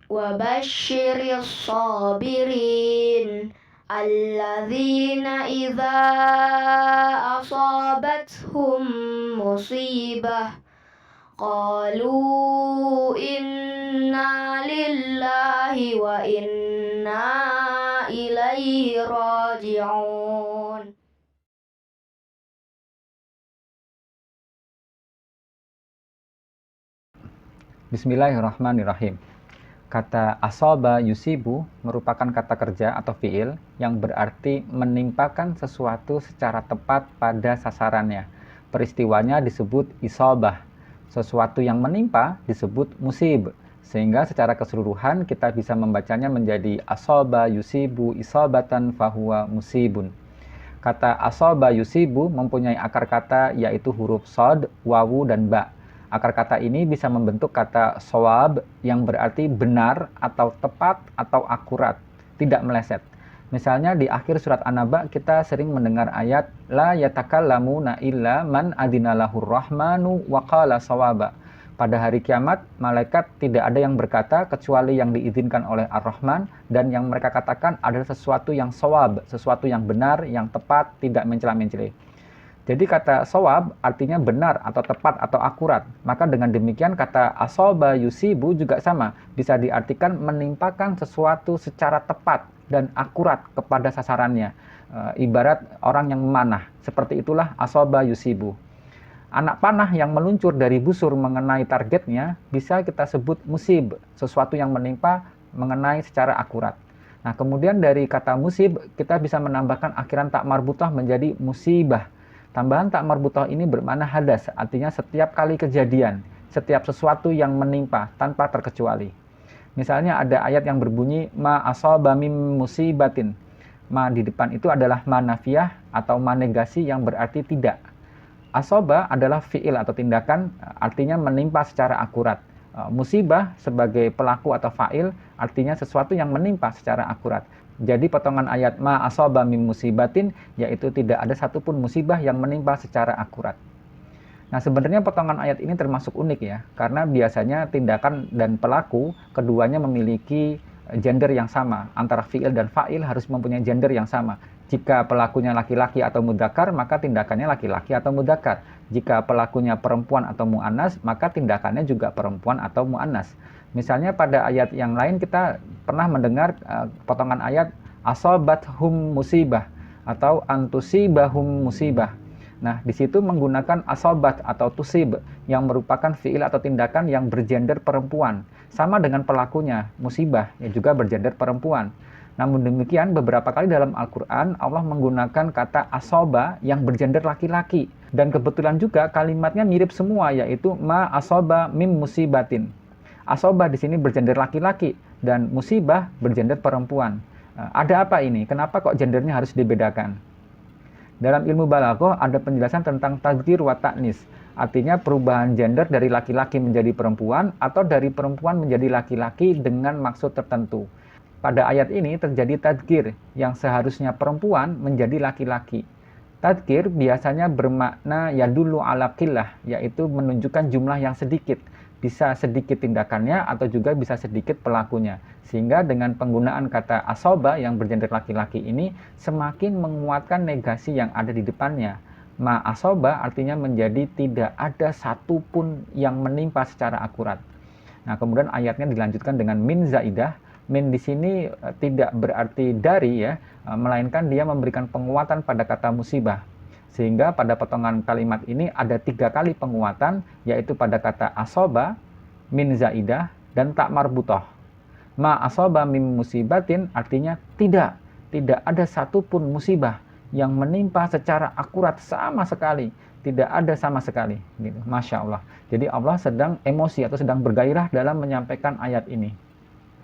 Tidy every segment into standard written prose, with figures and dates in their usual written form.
Wabashshiris sabirin alladzina idza asabathum musibah qalu inna lillahi wa inna ilaihi raji'un. Bismillahirrahmanirrahim. Kata asaba yusibu merupakan kata kerja atau fiil yang berarti menimpakan sesuatu secara tepat pada sasarannya. Peristiwanya disebut isobah. Sesuatu yang menimpa disebut musib. Sehingga secara keseluruhan kita bisa membacanya menjadi asaba yusibu isobatan fahuwa musibun. Kata asaba yusibu mempunyai akar kata yaitu huruf sod, wawu, dan ba. Akar kata ini bisa membentuk kata shawab yang berarti benar atau tepat atau akurat, tidak meleset. Misalnya di akhir surat An-Naba kita sering mendengar ayat la yatakallamuna illa man adinalahur rahmanu wa qala shawaba. Pada hari kiamat, malaikat tidak ada yang berkata kecuali yang diizinkan oleh Ar-Rahman dan yang mereka katakan adalah sesuatu yang shawab, sesuatu yang benar, yang tepat, tidak mencela-mencela. Jadi kata shawab artinya benar atau tepat atau akurat. Maka dengan demikian kata asaba yusibu juga sama. Bisa diartikan menimpakan sesuatu secara tepat dan akurat kepada sasarannya. Ibarat orang yang memanah. Seperti itulah asaba yusibu. Anak panah yang meluncur dari busur mengenai targetnya bisa kita sebut musib. Sesuatu yang menimpa mengenai secara akurat. Nah kemudian dari kata musib kita bisa menambahkan akhiran tak marbutah menjadi musibah. Tambahan tak marbutah ini bermakna hadas, artinya setiap kali kejadian, setiap sesuatu yang menimpa tanpa terkecuali. Misalnya ada ayat yang berbunyi ma asaba mim musibatin. Ma di depan itu adalah ma nafiyah atau ma negasi yang berarti tidak. Asaba adalah fiil atau tindakan, artinya menimpa secara akurat. Musibah sebagai pelaku atau fa'il artinya sesuatu yang menimpa secara akurat. Jadi potongan ayat ma asaba mim musibatin yaitu tidak ada satupun musibah yang menimpa secara akurat. Nah sebenarnya potongan ayat ini termasuk unik ya, karena biasanya tindakan dan pelaku keduanya memiliki gender yang sama. Antara fiil dan fa'il harus mempunyai gender yang sama. Jika pelakunya laki-laki atau mudzakkar, maka tindakannya laki-laki atau mudzakkar. Jika pelakunya perempuan atau mu'annas, maka tindakannya juga perempuan atau mu'annas. Misalnya pada ayat yang lain kita pernah mendengar potongan ayat asabathum musibah atau antusibahum musibah. Nah, di situ menggunakan asobat atau tusib yang merupakan fiil atau tindakan yang bergender perempuan. Sama dengan pelakunya, musibah yang juga bergender perempuan. Namun demikian, beberapa kali dalam Al-Quran Allah menggunakan kata asoba yang bergender laki-laki. Dan kebetulan juga kalimatnya mirip semua, yaitu ma asoba mim musibatin. Asoba di sini bergender laki-laki dan musibah bergender perempuan. Ada apa ini? Kenapa kok gendernya harus dibedakan? Dalam ilmu balaghah ada penjelasan tentang tadzkir wa ta'nis. Artinya perubahan gender dari laki-laki menjadi perempuan atau dari perempuan menjadi laki-laki dengan maksud tertentu. Pada ayat ini terjadi tadzkir yang seharusnya perempuan menjadi laki-laki. Tadzkir biasanya bermakna yadullu ala qillah, yaitu menunjukkan jumlah yang sedikit. Bisa sedikit tindakannya atau juga bisa sedikit pelakunya. Sehingga dengan penggunaan kata asoba yang bergender laki-laki ini semakin menguatkan negasi yang ada di depannya. Ma asoba artinya menjadi tidak ada satupun yang menimpa secara akurat. Nah kemudian ayatnya dilanjutkan dengan min zaidah. Min di sini tidak berarti dari ya, melainkan dia memberikan penguatan pada kata musibah. Sehingga pada potongan kalimat ini ada 3 kali penguatan, yaitu pada kata asoba, min zaidah, dan tak marbutoh. Ma asoba mim musibatin artinya tidak ada satupun musibah yang menimpa secara akurat sama sekali. Tidak ada sama sekali. Gitu. Masya Allah. Jadi Allah sedang emosi atau sedang bergairah dalam menyampaikan ayat ini.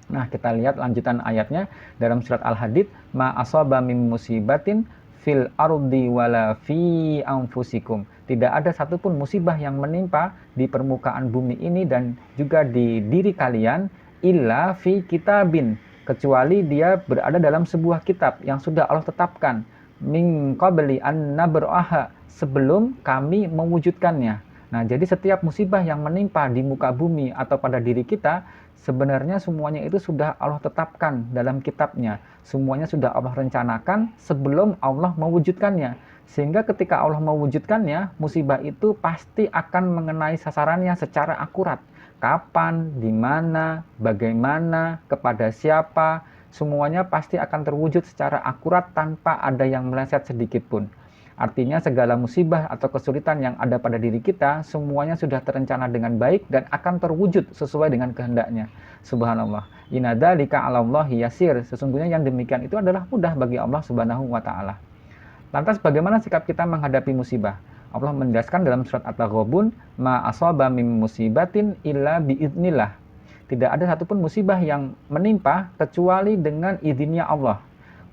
Nah kita lihat lanjutan ayatnya dalam surat Al-Hadid. Ma asoba mim musibatin fil ardi wala fi anfusikum. Tidak ada satupun musibah yang menimpa di permukaan bumi ini dan juga di diri kalian illa fi kitabin, kecuali dia berada dalam sebuah kitab yang sudah Allah tetapkan min qabli an nabraha, sebelum kami mewujudkannya. Nah, jadi setiap musibah yang menimpa di muka bumi atau pada diri kita Sebenarnya semuanya itu sudah Allah tetapkan dalam kitabnya. Semuanya sudah Allah rencanakan sebelum Allah mewujudkannya. Sehingga ketika Allah mewujudkannya, musibah itu pasti akan mengenai sasarannya secara akurat. Kapan, di mana, bagaimana, kepada siapa, semuanya pasti akan terwujud secara akurat tanpa ada yang meleset sedikit pun. Artinya segala musibah atau kesulitan yang ada pada diri kita, semuanya sudah terencana dengan baik dan akan terwujud sesuai dengan kehendaknya. Subhanallah. Inna dzalika 'alallahi yasir. Sesungguhnya yang demikian itu adalah mudah bagi Allah Subhanahu wa taala. Lantas bagaimana sikap kita menghadapi musibah? Allah menjelaskan dalam surat At-Taghabun, ma asaba mim musibatin illa biidznillah. Tidak ada satupun musibah yang menimpa kecuali dengan izinnya Allah.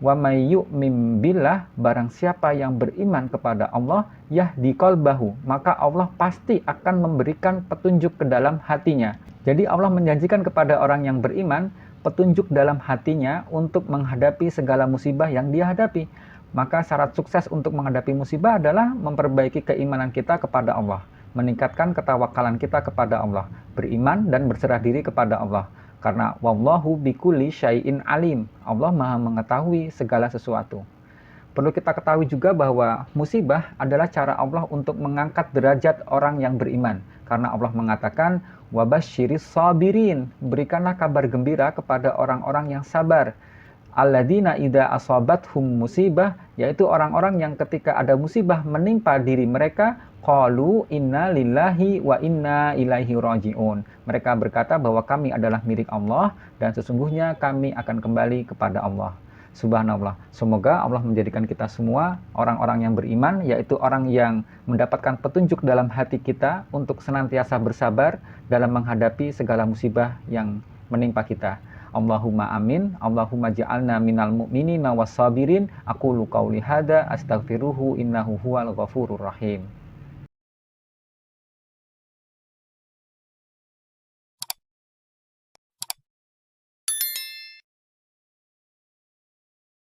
Wa may yu'min billah, barang siapa yang beriman kepada Allah, yahdi qalbahu, maka Allah pasti akan memberikan petunjuk ke dalam hatinya. Jadi Allah menjanjikan kepada orang yang beriman petunjuk dalam hatinya untuk menghadapi segala musibah yang dia hadapi. Maka syarat sukses untuk menghadapi musibah adalah memperbaiki keimanan kita kepada Allah, meningkatkan ketawakalan kita kepada Allah, beriman dan berserah diri kepada Allah. Karena wallahu bikulli syai'in alim. Allah Maha mengetahui segala sesuatu. Perlu kita ketahui juga bahwa musibah adalah cara Allah untuk mengangkat derajat orang yang beriman. Karena Allah mengatakan, wabasyiris sabirin, berikanlah kabar gembira kepada orang-orang yang sabar. Alladzina idza asabathum musibah, yaitu orang-orang yang ketika ada musibah menimpa diri mereka, qalu inna lillahi wa inna ilaihi raji'un. Mereka berkata bahwa kami adalah milik Allah dan sesungguhnya kami akan kembali kepada Allah. Subhanallah. Semoga Allah menjadikan kita semua orang-orang yang beriman, yaitu orang yang mendapatkan petunjuk dalam hati kita untuk senantiasa bersabar dalam menghadapi segala musibah yang menimpa kita. Allahumma amin. Allahumma ja'alna minal mu'minina was sabirin. Aqulu qauli hadza astaghfiruhu innahu huwal ghafurur rahim.